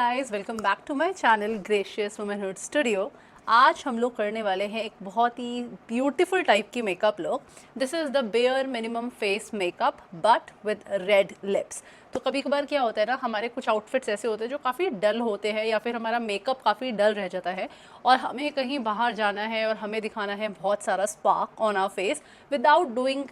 Guys, welcome back to my channel Gracious Womanhood Studio. आज हम लोग करने वाले हैं एक बहुत ही ब्यूटीफुल टाइप की makeup look. This is the bare minimum face makeup but with red lips. तो कभी कभार क्या होता है ना, हमारे कुछ आउटफिट्स ऐसे होते हैं जो काफ़ी डल होते हैं या फिर हमारा मेकअप काफ़ी डल रह जाता है और हमें कहीं बाहर जाना है और हमें दिखाना है बहुत सारा spark on our face without doing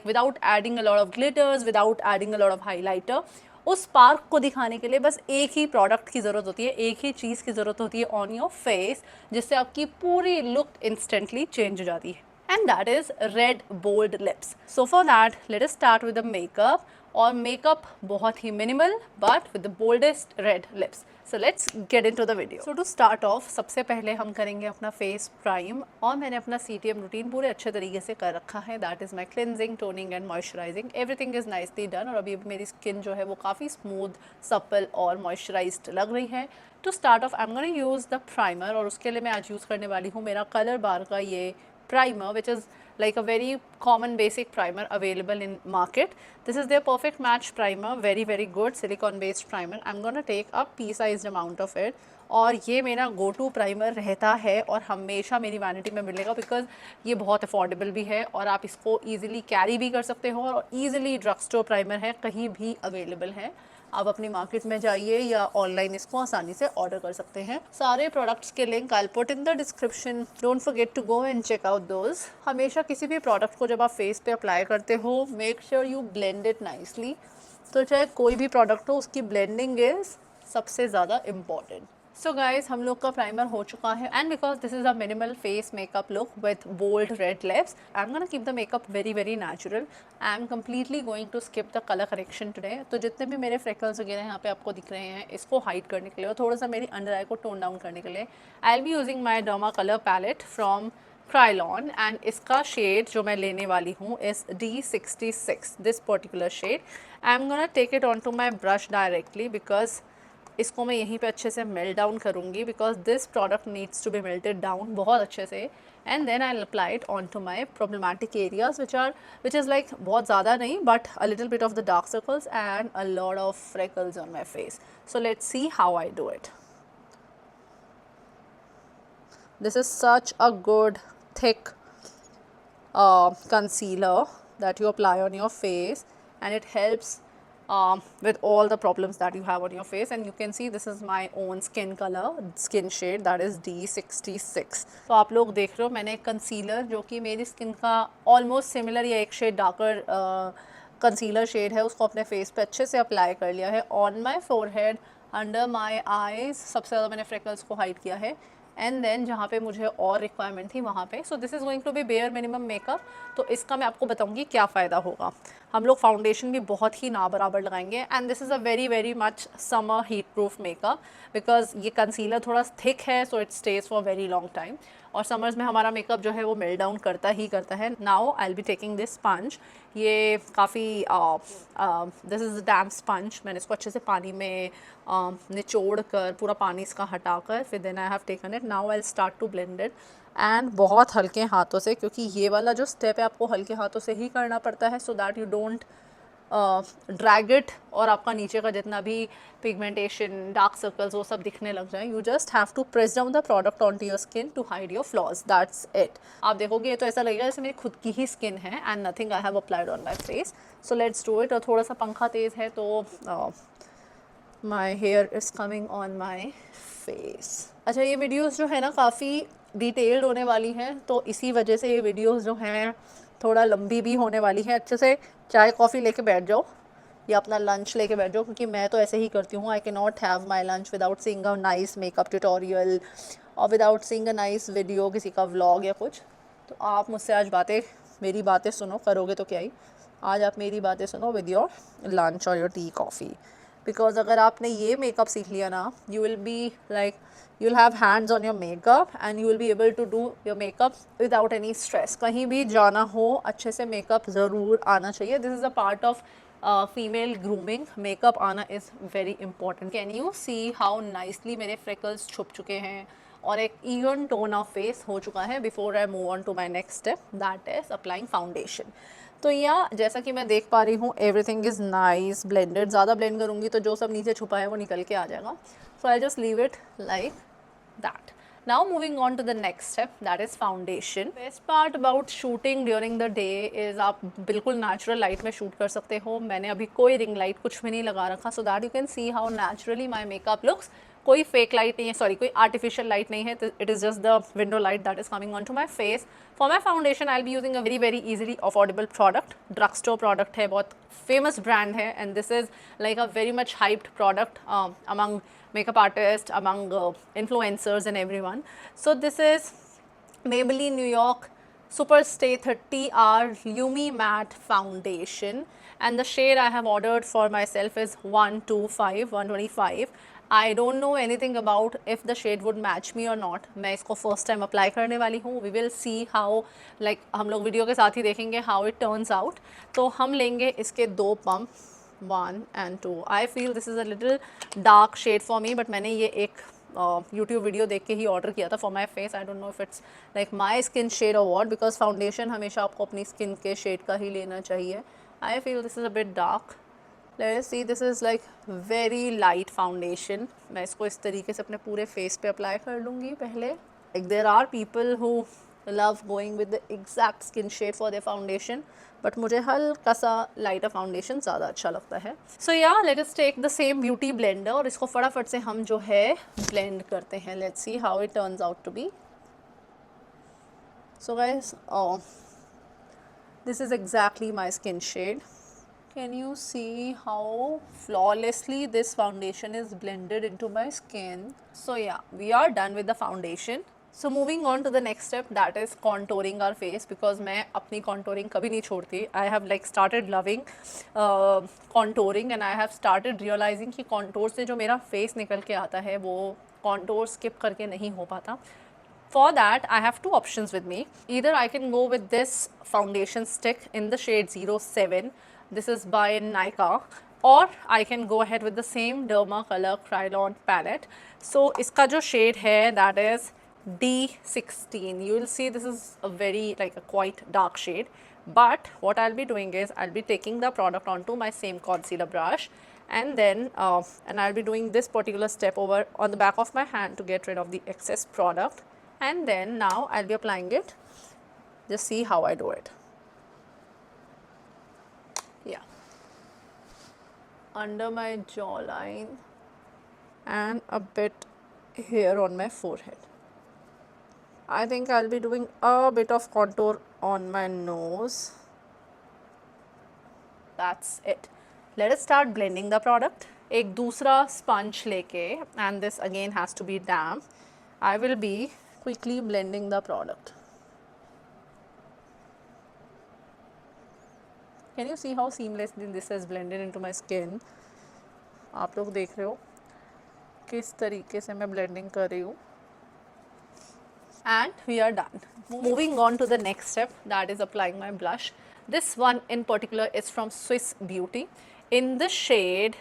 without adding a lot of glitters, without adding a lot of highlighter. उस स्पार्क को दिखाने के लिए बस एक ही प्रोडक्ट की ज़रूरत होती है, एक ही चीज़ की ज़रूरत होती है ऑन योर फेस, जिससे आपकी पूरी लुक इंस्टेंटली चेंज हो जाती है, and that is red bold lips. So for that let us start with the makeup. और मेकअप बहुत ही minimal but with the boldest red lips. So let's get into the video. So to start off, सबसे पहले हम करेंगे अपना face prime, और मैंने अपना CTM रूटीन पूरे अच्छे तरीके से कर रखा है। That is my cleansing, toning and moisturising, everything is nicely done. और अभी मेरी स्किन जो है वो काफ़ी स्मूथ, सपल और मॉइस्चराइज्ड लग रही है। To start off I am gonna use the primer, और उसके लिए मैं आज यूज़ करने वाली हूँ मेरा कलर बार का ये primer, which is like a very common basic primer available in market. This is their perfect match primer, very good silicone based primer. I'm gonna take a pea sized amount of it, और ये मेरा go to primer रहता है और हमेशा मेरी vanity में मिलेगा, बिकॉज ये बहुत अफोर्डेबल भी है और आप इसको ईजिली कैरी भी कर सकते हो और ईजिली ड्रग स्टोर प्राइमर है, कहीं भी अवेलेबल है। आप अपनी मार्केट में जाइए या ऑनलाइन इसको आसानी से ऑर्डर कर सकते हैं। सारे प्रोडक्ट्स के link I will put in the description, don't forget to go and check out those. हमेशा किसी भी प्रोडक्ट को जब आप फेस पे अप्लाई करते हो, make sure you blend it nicely. तो चाहे कोई भी प्रोडक्ट हो, उसकी ब्लेंडिंग इज सबसे ज़्यादा इम्पॉर्टेंट। सो गाइज, हम लोग का प्राइमर हो चुका है, and because this is a minimal face makeup look with bold red lips, I am gonna keep the makeup very natural. I am completely going to skip the colour correction today. तो जितने भी मेरे freckles वगैरह यहाँ पे आपको दिख रहे हैं, इसको हाइड करने के लिए और थोड़ा सा मेरी अंडर आई को टोन डाउन करने के लिए I will be using my derma colour palette from Krylon, and इसका शेड जो मैं लेने वाली हूँ इस D66, this particular shade. I am gonna take it on to my brush directly, because इसको मैं यहीं पे अच्छे से मेल्ट डाउन करूँगी, because this product needs to be melted down बहुत अच्छे से, and then I apply it on to my problematic areas which is like बहुत ज़्यादा नहीं, but a little bit of the dark circles and a lot of freckles on my face. So let's see how I do it. This is such a good thick concealer that you apply on your face, and it helps with all the problems that you have on your face. And you can see this is my own skin color, skin shade, that is D66. तो आप लोग देख रहे हो, मैंने concealer जो कि मेरी स्किन का ऑलमोस्ट सिमिलर या एक शेड डार्कर कंसीलर शेड है, उसको अपने फेस पे अच्छे से अप्लाई कर लिया है on my forehead, under my eyes. सबसे ज़्यादा मैंने फ्रेकल्स को हाइड किया है, एंड देन जहाँ पे मुझे और रिक्वायरमेंट थी वहाँ पे। So this is going to be bare minimum makeup. तो इसका मैं आपको बताऊँगी क्या फ़ायदा होगा। हम लोग फाउंडेशन भी बहुत ही ना बराबर लगाएंगे, and this is a very much summer heat proof makeup, because ये कंसीलर थोड़ा थिक है, so it stage for very long time, और समर्स में हमारा मेकअप जो है वो मेल्ट डाउन करता ही करता है। Now I will be taking this sponge. ये काफ़ी this is a damp sponge. मैंने इसको अच्छे से पानी में निचोड़ कर, पूरा पानी इसका हटाकर, फिर then I have taken it. Now I will start to blend it, and बहुत हल्के हाथों से, क्योंकि ये वाला जो स्टेप है आपको हल्के हाथों से ही करना पड़ता है, so that you don't drag it और आपका नीचे का जितना भी पिगमेंटेशन, डार्क सर्कल्स, वो सब दिखने लग जाए। You just have to press down the product on to your skin to hide your flaws, that's it. आप देखोगे ये तो ऐसा लगेगा जैसे मेरी खुद की ही स्किन है, and nothing I have applied on my face. So let's do it. और थोड़ा सा पंखा तेज़ है तो my here is coming on my face. अच्छा, ये वीडियोज़ जो है ना काफ़ी डिटेल्ड होने वाली हैं, तो इसी वजह से ये वीडियोज़ जो हैं थोड़ा लंबी भी होने वाली है। अच्छे से चाय कॉफ़ी लेके बैठ जाओ या अपना लंच लेके बैठ जाओ, क्योंकि मैं तो ऐसे ही करती हूँ। I can not have my lunch without seeing a nice makeup tutorial और without seeing a nice video, किसी का व्लॉग या कुछ। तो आप मुझसे आज मेरी बातें सुनो, करोगे तो क्या ही, आज आप मेरी बातें सुनो विद योर लंच और योर टी कॉफ़ी। बिकॉज अगर आपने ये मेकअप सीख लिया ना, you will be like, you will have hands on your makeup and you will be able to do your makeup without any stress. कहीं भी जाना हो, अच्छे से मेकअप ज़रूर आना चाहिए। This is a part of female grooming. Makeup आना is very important. Can you see how nicely मेरे freckles छुप चुके हैं और एक even tone of face हो चुका है। Before I move on to my next step, that is applying foundation. तो या जैसा कि मैं देख पा रही हूँ एवरीथिंग इज़ नाइस ब्लेंडेड. ज़्यादा ब्लेंड करूँगी तो जो सब नीचे छुपा है वो निकल के आ जाएगा. So I just leave it like that. Now moving on to the next step, that is foundation. Best part about shooting during the day is आप बिल्कुल natural light में shoot कर सकते हो. मैंने अभी कोई ring light कुछ भी नहीं लगा रखा, so that you can see how naturally my makeup looks. कोई fake light नहीं है, sorry कोई artificial light नहीं है. It is just the window light that is coming onto my face. For my foundation, I'll be using a very easily affordable product. Drugstore product है, बहुत famous brand है, and this is like a very much hyped product among makeup artists, among influencers and everyone. So this is Maybelline New York Superstay 30R Lumi Matte Foundation, and the shade I have ordered for myself is 125. I don't know anything about if the shade would match me or not. मैं इसको first time apply करने वाली हूँ. We will see how, like हम लोग video के साथ ही देखेंगे how it turns out. तो हम लेंगे इसके 2 pump, 1 and 2. I feel this is a little dark shade for me, but मैंने ये एक YouTube वीडियो देख के ही ऑर्डर किया था for my face. I don't know if it's like my skin shade or what, because foundation हमेशा आपको अपनी skin के shade का ही लेना चाहिए. I feel this is a bit dark. Let us see, this is like very light foundation. मैं इसको इस तरीके से अपने पूरे face पे apply कर लूँगी पहले. Like there are people who love going with the exact skin shade for their foundation, but मुझे हल्का सा lighter foundation ज़्यादा अच्छा लगता है. So yeah, let us take the same beauty blender और इसको फटाफट से हम जो है blend करते हैं. Let's see how it turns out to be. So guys, this is exactly my skin shade. Can you see how flawlessly this foundation is blended into my skin? So yeah, we are done with the foundation. So moving on to the next step, that is contouring our face, because मैं अपनी contouring कभी नहीं छोड़ती. I have like started loving contouring, and I have started realizing कि contour से जो मेरा face निकल के आता है वो contour skip करके नहीं हो पाता. For that, I have 2 options with me. Either I can go with this foundation stick in the shade 07. This is by Nykaa, or I can go ahead with the same Dermacolor Krylon palette. So इसका जो shade है that is D16. You will see this is a very like a quite dark shade, but what I'll be doing is I'll be taking the product onto my same concealer brush, and then and I'll be doing this particular step over on the back of my hand to get rid of the excess product, and then now I'll be applying it. Just see how I do it. Yeah, under my jawline and a bit here on my forehead. I think I'll be doing a bit of contour on my nose. That's it. Let us start blending the product. एक दूसरा sponge लेके, and this again has to be damp, I will be quickly blending the product. Can you see how seamlessly this has blended into my skin? आप लोग देख रहे हो किस तरीके से मैं blending कर रही हूँ. And we are done. Moving on to the next step, that is applying my blush. This one in particular is from Swiss Beauty. In the shade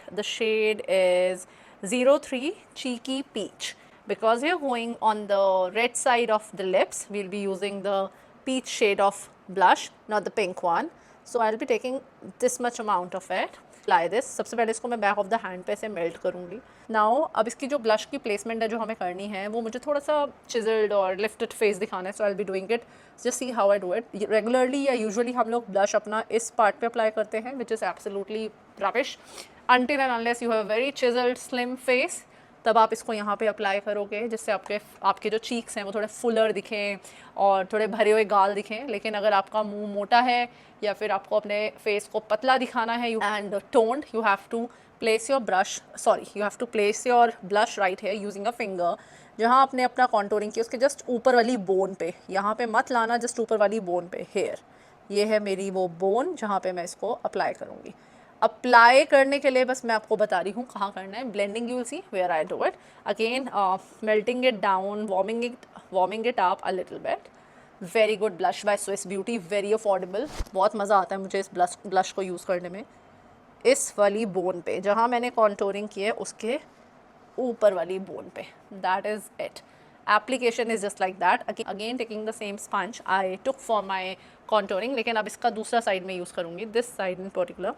is 03 Cheeky Peach. Because we are going on the red side of the lips, we'll be using the peach shade of blush, not the pink one. So I'll be taking this much amount of it. Apply this. सबसे पहले इसको मैं back of the hand पे से melt करूँगी. Now अब इसकी जो ब्लश की प्लेसमेंट है जो हमें करनी है वो मुझे थोड़ा सा चिजल्ड और लिफ्टेड फेस दिखाना है. So I will be doing it. Just see how I do it. Regularly या यूजुअली हम लोग ब्लश अपना इस पार्ट पे अप्लाई करते हैं, which is absolutely rubbish. Until and unless you have very chiselled slim face, तब आप इसको यहाँ पे अप्लाई करोगे जिससे आपके जो चीक्स हैं वो थोड़े फुलर दिखें और थोड़े भरे हुए गाल दिखें. लेकिन अगर आपका मुंह मोटा है या फिर आपको अपने फेस को पतला दिखाना है and toned, you have to place your blush right here using a finger. जहाँ आपने अपना कॉन्टोरिंग किया उसके जस्ट ऊपर वाली बोन पे, यहाँ पे मत लाना, जस्ट ऊपर वाली बोन पे हेयर. ये है मेरी वो बोन जहाँ पे मैं इसको अप्लाई करूँगी. अप्लाई करने के लिए बस मैं आपको बता रही हूँ कहाँ करना है. Blending you will see where I do it. Again melting it down, warming it up a little bit. Very good blush by Swiss Beauty, very affordable. बहुत मज़ा आता है मुझे इस ब्लश को यूज़ करने में. इस वाली बोन पे जहाँ मैंने कॉन्टोरिंग की है उसके ऊपर वाली बोन पे, that is it. application is just like that. Again taking the same sponge I took for my contouring, लेकिन अब इसका दूसरा side में use करूँगी, this side in particular.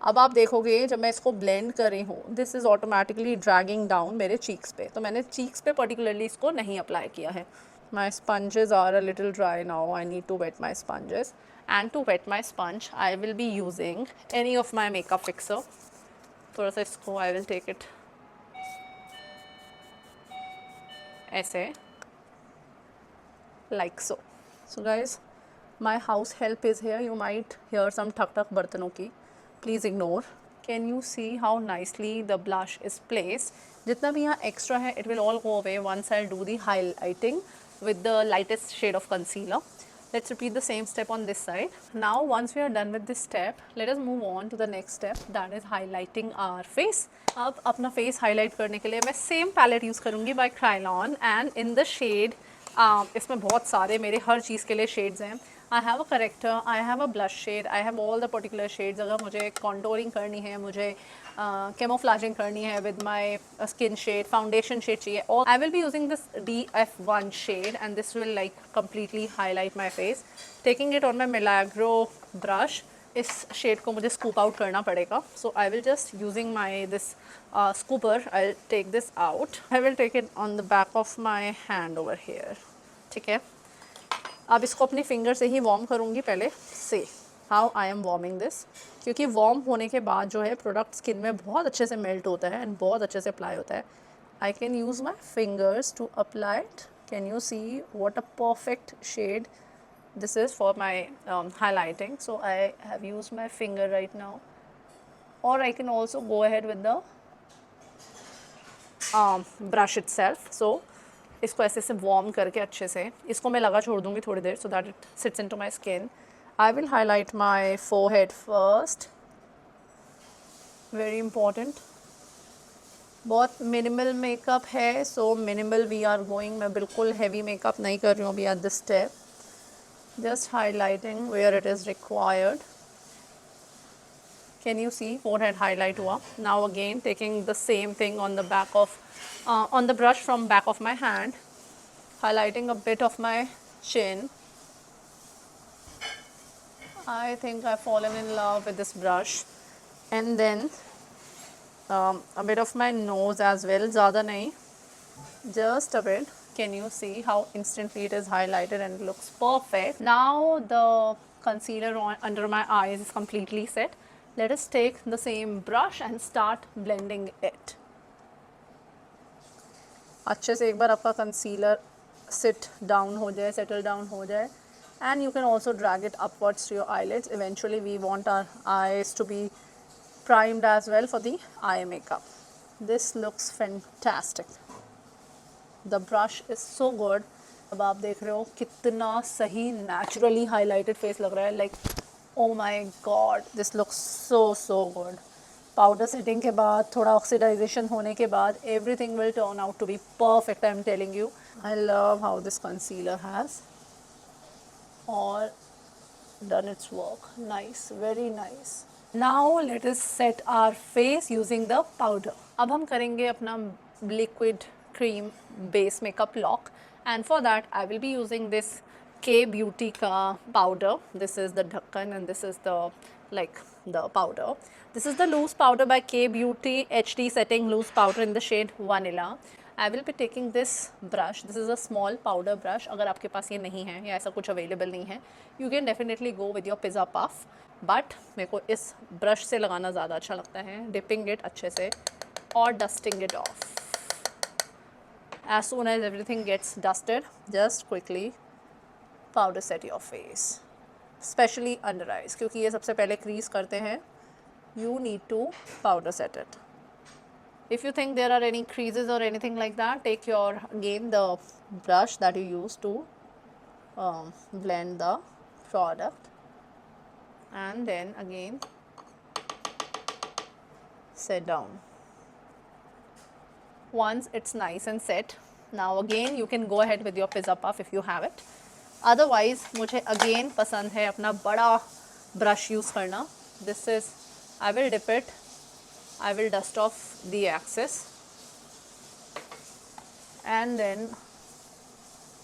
अब आप देखोगे जब मैं इसको ब्लेंड कर रही हूँ, this is automatically dragging down मेरे चीक्स पे, तो मैंने चीक्स पे पर्टिकुलरली इसको नहीं अप्लाई किया है. My sponges are a little dry now, I need to wet my sponges, and to wet my sponge I will be using any of my makeup fixer. थोड़ा सा इसको आई विल टेक इट ऐसे, like so. So guys, my house help is here. You might hear some ठक ठक बर्तनों की, please ignore. Can you see how nicely the blush is placed? जितना भी यहाँ extra है, it will all go away once I do the highlighting with the lightest shade of concealer. Let's repeat the same step on this side. Now once we are done with this step, let us move on to the next step, that is highlighting our face. अब अपना face highlight करने के लिए मैं same palette use करूँगी by Kryolan, and in the shade इसमें बहुत सारे मेरे हर चीज़ के लिए शेड्स हैं. I have a corrector, I have a blush shade, I have all the particular shades. अगर मुझे कॉन्टोरिंग करनी है, मुझे कैमोफ्लेजिंग करनी है with my skin shade, foundation shade चाहिए, और I will be using this DF1 shade and this will like completely highlight my face. Taking it on my Milagro brush, इस शेड को मुझे स्कूप आउट करना पड़ेगा. So I will just using my this scooper, I will take this out. I will take it on the back of my hand over here. ठीक है, अब इसको अपनी फिंगर से ही वार्म करूँगी पहले से. How I am warming this, क्योंकि वार्म होने के बाद जो है प्रोडक्ट स्किन में बहुत अच्छे से मेल्ट होता है एंड बहुत अच्छे से अप्लाई होता है. I can use my fingers to apply it. Can you see what a perfect shade this is for my highlighting. So I have used my finger right now, or I can also go ahead with the brush itself. So इसको ऐसे से warm करके अच्छे से इसको मैं लगा छोड़ दूँगी थोड़ी देर, so that it sits into my skin. I will highlight my forehead first. Very important. बहुत मिनिमल मेकअप है, so minimal we are going. मैं बिल्कुल heavy मेकअप नहीं कर रही हूँ अभी at this step. Just highlighting where it is required. Can you see forehead highlight हुआ? Now again taking the same thing on the back of on the brush from back of my hand, highlighting a bit of my chin. I think I've fallen in love with this brush, and then a bit of my nose as well. ज़्यादा नहीं, just a bit. Can you see how instantly it is highlighted and it looks perfect? Now the concealer under my eyes is completely set. Let us take the same brush and start blending it. अच्छे से एक बार आपका concealer sit down हो जाए, settle down हो जाए, and you can also drag it upwards to your eyelids. Eventually we want our eyes to be primed as well for the eye makeup. This looks fantastic. The brush is so good. अब आप देख रहे हो कितना सही naturally highlighted face लग रहा है. Like oh my god, this looks so good. Powder setting के बाद, थोड़ा oxidization होने के बाद, everything will turn out to be perfect. I'm telling you. I love how this concealer has all done its work. Nice, very nice. Now let us set our face using the powder. अब हम करेंगे अपना liquid cream base makeup lock, and for that I will be using this K Beauty ka powder. This is the dhakkan and this is the the powder. This is the loose powder by K Beauty HD setting loose powder in the shade vanilla. I will be taking this brush. This is a small powder brush. अगर आपके पास ये नहीं है या ऐसा कुछ available नहीं है, you can definitely go with your pizza puff. But मेरे को इस brush से लगाना ज़्यादा अच्छा लगता है. Dipping it अच्छे से और dusting it off. As soon as everything gets dusted, just quickly powder set your face, especially under eyes, क्योंकि ये सबसे पहले crease करते हैं. You need to powder set it. If you think there are any creases or anything like that, take your again the brush that you use to blend the product, and then again set down. Once it's nice and set, now again you can go ahead with your pizza puff if you have it. Otherwise मुझे again पसंद है अपना बड़ा brush use करना. This is, I will dip it, I will dust off the excess and then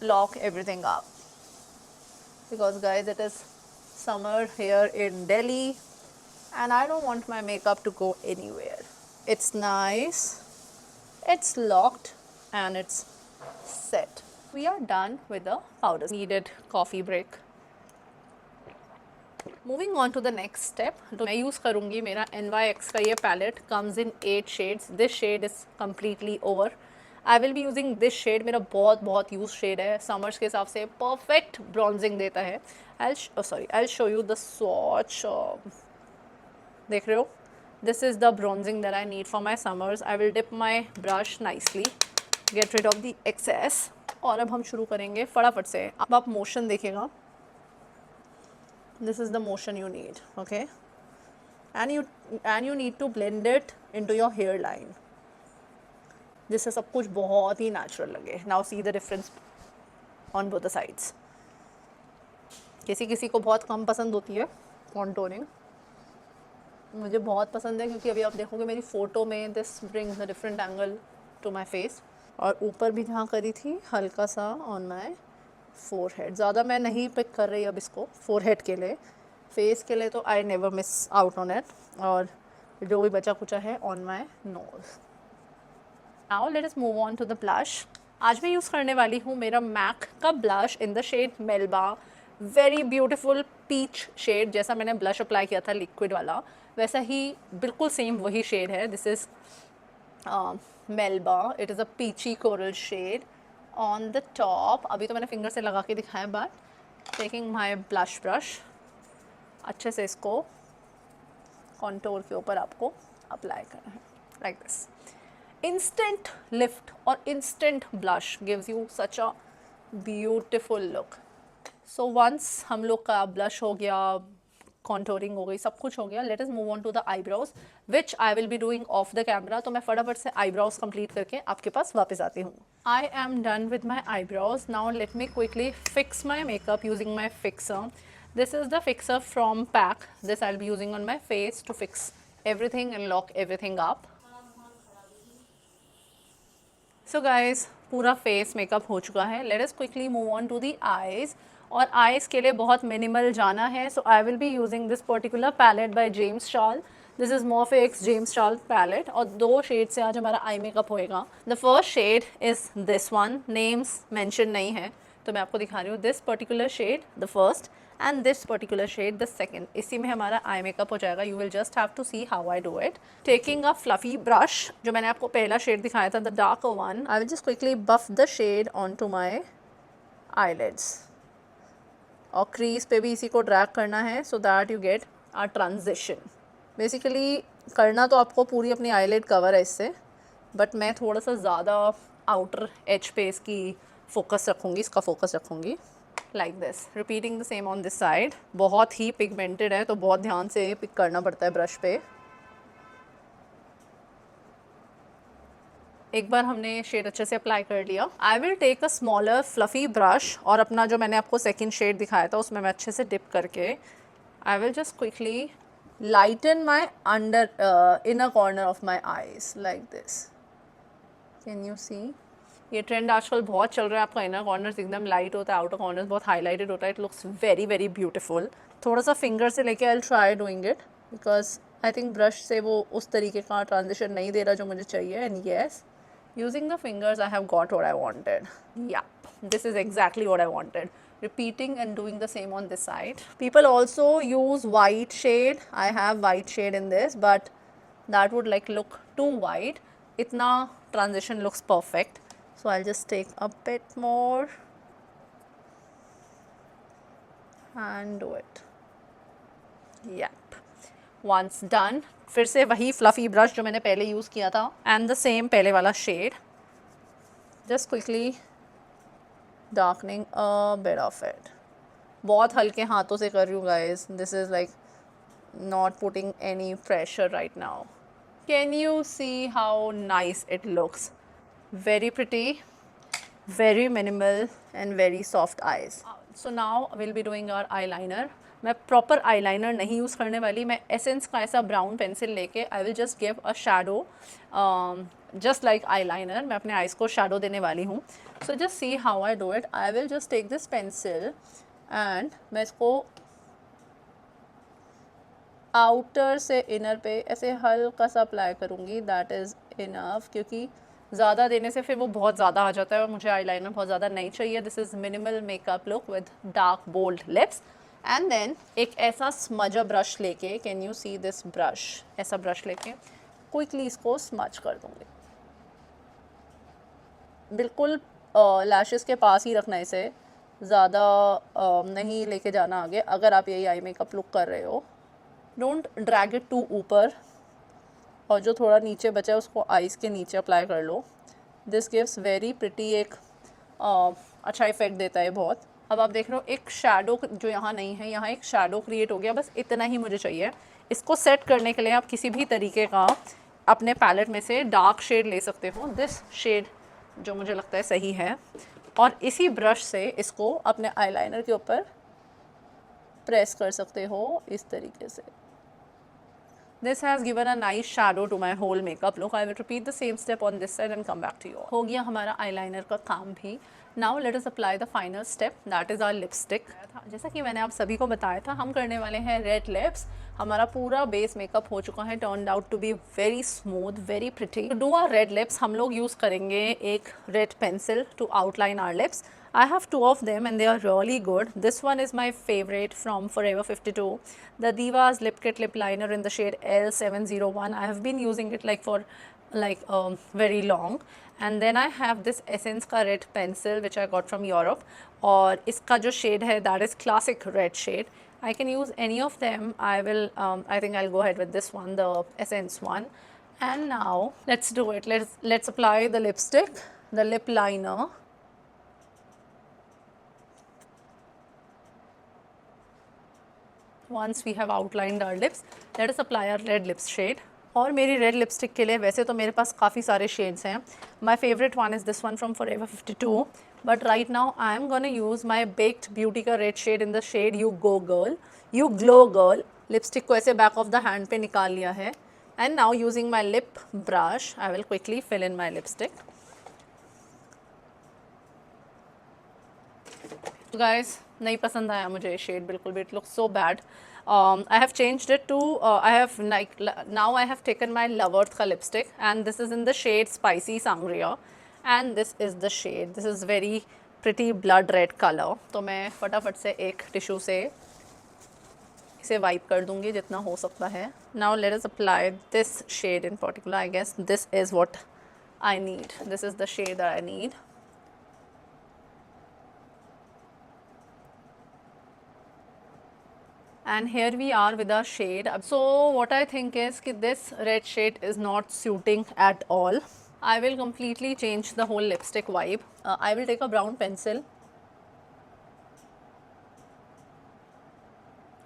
lock everything up, because guys, it is summer here in Delhi and I don't want my makeup to go anywhere. It's nice, it's locked, and it's set. We are done with the powder. Needed coffee break. Moving on to the next step, तो मैं use करूँगी मेरा NYX का ये palette comes in 8 shades. This shade is completely over. I will be using this shade. मेरा बहुत use shade है, summers के हिसाब से परफेक्ट ब्रॉन्जिंग देता है. I'll show you the swatch. देख रहे हो? This is the bronzing that I need for my summers. I will dip my brush nicely, get rid of the excess. और अब हम शुरू करेंगे फटाफट से. अब आप मोशन देखिएगा. This is the motion you need, okay? And you need to blend it into your hairline, जिससे सब कुछ बहुत ही natural लगे. Now see the difference on both the sides. किसी को बहुत कम पसंद होती है contouring. मुझे बहुत पसंद है क्योंकि अभी आप देखोगे मेरी फ़ोटो में this brings a different angle to my face. और ऊपर भी जहाँ करी थी हल्का सा on my फोरहेड. ज़्यादा मैं नहीं पिक कर रही अब इसको फोरहेड के लिए. फेस के लिए तो I never miss out on it. और जो भी बचा कुचा है on my nose. Now let us move on to the blush. आज मैं यूज़ करने वाली हूँ मेरा मैक का blush in the shade Melba. Very beautiful peach shade. जैसा मैंने ब्लश अप्लाई किया था लिक्विड वाला, वैसा ही बिल्कुल सेम वही शेड है. This is Melba. It is a peachy coral shade on the top. अभी तो मैंने फिंगर से लगा के दिखाया, but taking my blush brush, अच्छे से इसको कॉन्टोर के ऊपर आपको अप्लाई करना है लाइक दिस. इंस्टेंट लिफ्ट और instant blush gives you such a beautiful look. So once हम लोग का ब्लश हो गया, कॉन्टोरिंग हो गई, सब कुछ हो गया, let us move on to the eyebrows which I will be doing off the camera. तो मैं फटाफट से आईब्रोज कंप्लीट करके आपके पास वापस आती हूँ. I am done with my eyebrows. Now let me quickly fix my makeup using my fixer. This is the fixer from PAC. This I'll be using on my face to fix everything and lock everything up. So guys, पूरा face makeup हो चुका है. Let us quickly move on to the eyes. और eyes के लिए बहुत minimal जाना है. So I will be using this particular palette by James Charles. This is Morphe X James Charles palette. और 2 शेड से आज हमारा आई मेकअप होएगा. The first shade is this one. Names mention नहीं है तो मैं आपको दिखा रही हूँ. This particular shade the first and this particular shade the second. इसी में हमारा आई मेकअप हो जाएगा. You will just have to see how I do it. Taking a fluffy brush, जो मैंने आपको पहला शेड दिखाया था the dark one, I will just quickly buff the shade on to my eyelids. और crease पे भी इसी को ड्रैग करना है so that you get a transition. Basically करना तो आपको पूरी अपनी आईलिड कवर है इससे, बट मैं थोड़ा सा ज़्यादा आउटर एज पे इसकी फोकस रखूँगी, इसका फोकस रखूँगी like this. Repeating the same on this side. बहुत ही पिगमेंटेड है तो बहुत ध्यान से पिक करना पड़ता है ब्रश पे. एक बार हमने शेड अच्छे से अप्लाई कर लिया. I will take a smaller fluffy brush और अपना जो मैंने आपको सेकेंड शेड दिखाया था उसमें मैं अच्छे से डिप करके आई will just quickly lighten my inner corner of my eyes like this. Can you see? ये ट्रेंड आजकल बहुत चल रहा है. आपका इनर कॉर्नर्स एकदम लाइट होता है, आउटर कॉर्नर्स बहुत हाईलाइटेड होता है. It looks very very beautiful. थोड़ा सा फिंगर से लेके I will try doing it because I think brush से वो उस तरीके का ट्रांजिशन नहीं दे रहा जो मुझे चाहिए. And yes, using the fingers I have got what I wanted. Yeah this is exactly what I wanted. Repeating and doing the same on this side. People also use white shade. I have white shade in this, but that would like look too white. Itna transition looks perfect. So I'll just take a bit more and do it. Yep. Once done, फिर से वही fluffy brush जो मैंने पहले use किया था and the same पहले वाला shade. Just quickly darkening a bit of it. बहुत हल्के हाथों से कर रही हूँ guys. This is like not putting any pressure right now. Can you see how nice it looks? Very pretty, very minimal and very soft eyes. So now we'll be doing our eyeliner. मैं proper eyeliner नहीं use करने वाली. मैं Essence का ऐसा brown pencil लेके I will just give a shadow just like eyeliner मैं अपने आइज़ को शेडो देने वाली हूँ. So just see how I do it. I will just take this pencil and मैं इसको आउटर से इनर पे ऐसे हल्का सा अप्लाई करूँगी. दैट इज़ इनफ, क्योंकि ज़्यादा देने से फिर वो बहुत ज़्यादा आ जाता है और मुझे आईलाइनर बहुत ज़्यादा नहीं चाहिए. This is minimal makeup look with dark bold lips. And then एक ऐसा स्मजर ब्रश लेके, can you see this brush, ऐसा ब्रश लेके क्विकली इसको स्मज कर दूँगी. बिल्कुल लैशेस के पास ही रखना इसे, ज़्यादा नहीं लेके जाना आगे अगर आप यही आई मेकअप लुक कर रहे हो. डोंट ड्रैग इट टू ऊपर, और जो थोड़ा नीचे बचा है उसको आइज़ के नीचे अप्लाई कर लो. दिस गिव्स वेरी प्रिटी, एक अच्छा इफेक्ट देता है बहुत. अब आप देख रहे हो एक शैडो जो यहाँ नहीं है, यहाँ एक शैडो क्रिएट हो गया. बस इतना ही मुझे चाहिए. इसको सेट करने के लिए आप किसी भी तरीके का अपने पैलेट में से डार्क शेड ले सकते हो. दिस शेड जो मुझे लगता है सही है, और इसी ब्रश से इसको अपने आईलाइनर के ऊपर प्रेस कर सकते हो इस तरीके से. This has given a nice shadow to my whole makeup look. I will repeat the same step on this side and come back to you. हो गया हमारा eyeliner का काम भी. Now let us apply the final step, that is our lipstick. जैसा कि मैंने आप सभी को बताया था, हम करने वाले हैं red lips. हमारा पूरा बेस मेकअप हो चुका है. Turned out to be very smooth, very pretty. To do our red lips, हम लोग यूज़ करेंगे एक red pencil to outline our lips. I have two of them and they are really good. This one is my favorite from Forever 52, the Divas Lip Kit Lip Liner in the shade L701. I have been using it like for very long. And then I have this Essence का red pencil which I got from Europe, और इसका जो shade है that is classic red shade. I can use any of them. I think I'll go ahead with this one, the Essence one. And now let's do it. Let's apply the lipstick, the lip liner. Once we have outlined our lips, let us apply our red lips shade. और मेरी red lipstick के लिए वैसे तो मेरे पास काफ़ी सारे shades हैं. My favourite one is this one from Forever 52, but right now I am gonna use my baked beauty का red shade in the shade you go girl, you glow girl. Lipstick को ऐसे back of the hand पे निकाल लिया है. And now using my lip brush I will quickly fill in my lipstick. तो guys नहीं पसंद आया मुझे शेड बिल्कुल भी. It looks so bad. I have changed it to now I have taken my Lovearth का lipstick and this is in the shade Spicy Sangria and this is the shade. This is very pretty blood red color. तो मैं फटाफट से एक tissue से इसे wipe कर दूँगी जितना हो सकता है. Now let us apply this shade in particular. I guess this is what I need. This is the shade that I need. And here we are with our shade. So what I think is that this red shade is not suiting at all. I will completely change the whole lipstick vibe. I will take a brown pencil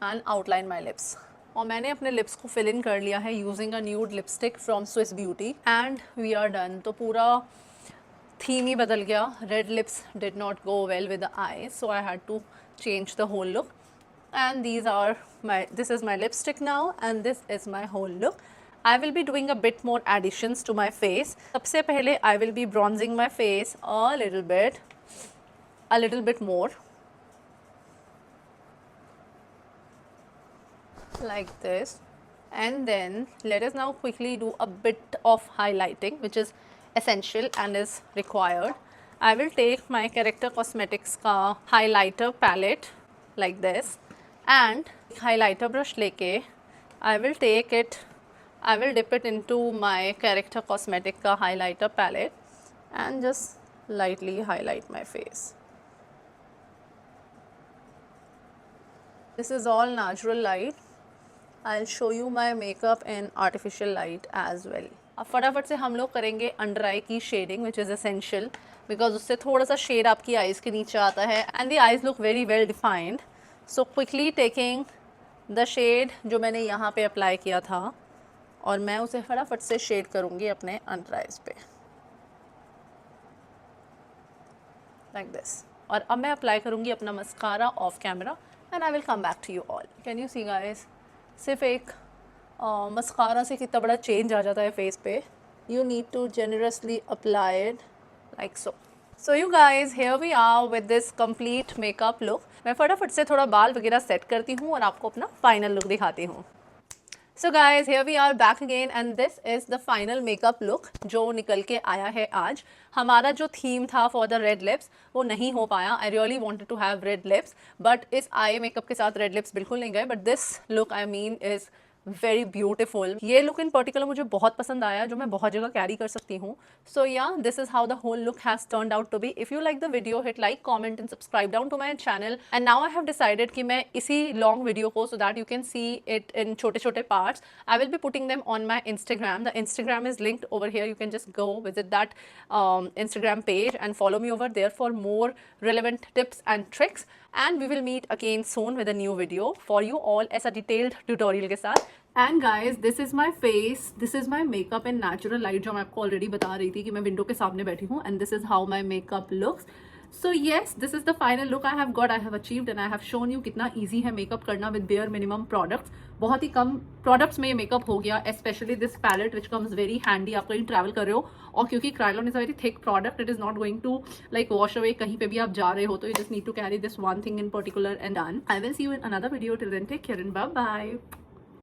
and outline my lips. और मैंने अपने lips को fill in कर लिया है using a nude lipstick from Swiss beauty and we are done. तो पूरा theme ही बदल गया. Red lips did not go well with the eyes, so I had to change the whole look. And this is my lipstick now and this is my whole look. I will be doing a bit more additions to my face. सबसे पहले I will be bronzing my face a little bit more, like this. And then let us now quickly do a bit of highlighting, which is essential and is required. I will take my Character Cosmetics का highlighter palette like this. And highlighter brush लेके I will dip it into my Character Cosmetic का highlighter palette and just lightly highlight my face. This is all natural light. I'll show you my makeup in artificial light as well. अब फटाफट से हम लोग करेंगे under आई की shading which is essential because उससे थोड़ा सा शेड आपकी आइज़ के नीचे आता है and the eyes look very well defined. So quickly taking the shade जो मैंने यहाँ पे अप्लाई किया था और मैं उसे फटाफट से शेड करूँगी अपने अंडर आइज़ पे like this. और अब मैं अप्लाई करूँगी अपना mascara off camera and I will come back to you all. Can you see guys, सिर्फ एक मस्कारा से कितना बड़ा चेंज आ जाता है फेस पे. you need to generously apply it like so. So you guys, here we are with this complete makeup look. मैं फटाफट से थोड़ा बाल वगैरह सेट करती हूँ और आपको अपना फाइनल लुक दिखाती हूँ. So guys, here we are back again and this is the final makeup look जो निकल के आया है आज. हमारा जो थीम था for the red lips वो नहीं हो पाया. I really wanted to have red lips but इस आई मेकअप के साथ red lips बिल्कुल नहीं गए. But this look I mean is very beautiful. ये look in particular मुझे बहुत पसंद आया जो मैं बहुत जगह कैरी कर सकती हूँ. So yeah, this is how the whole look has turned out to be. If you like the video, hit like, comment and subscribe down to my channel. And now I have decided कि मैं इसी long video को so that you can see it in छोटे-छोटे parts, I will be putting them on my Instagram. The Instagram is linked over here. You can just go visit that Instagram page and follow me over there for more relevant tips and tricks. And we will meet again soon with a new video for you all as a detailed tutorial के साथ. And guys, this is my face, this is my makeup in natural light जो मैं आपको already बता रही थी कि मैं विंडो के सामने बैठी हूँ. And this is how my makeup looks. So yes, this is the final look I have got, I have achieved and I have shown you कितना easy है makeup करना with bare minimum products. बहुत ही कम products में ये makeup हो गया, especially this palette which comes very handy आप कहीं travel कर रहे हो और क्योंकि Kryolan is a very thick product, it is not going to like wash away कहीं पे भी आप जा रहे हो तो you just need to carry this one thing in particular and done. I will see you in another video. Till then, take care and bye bye.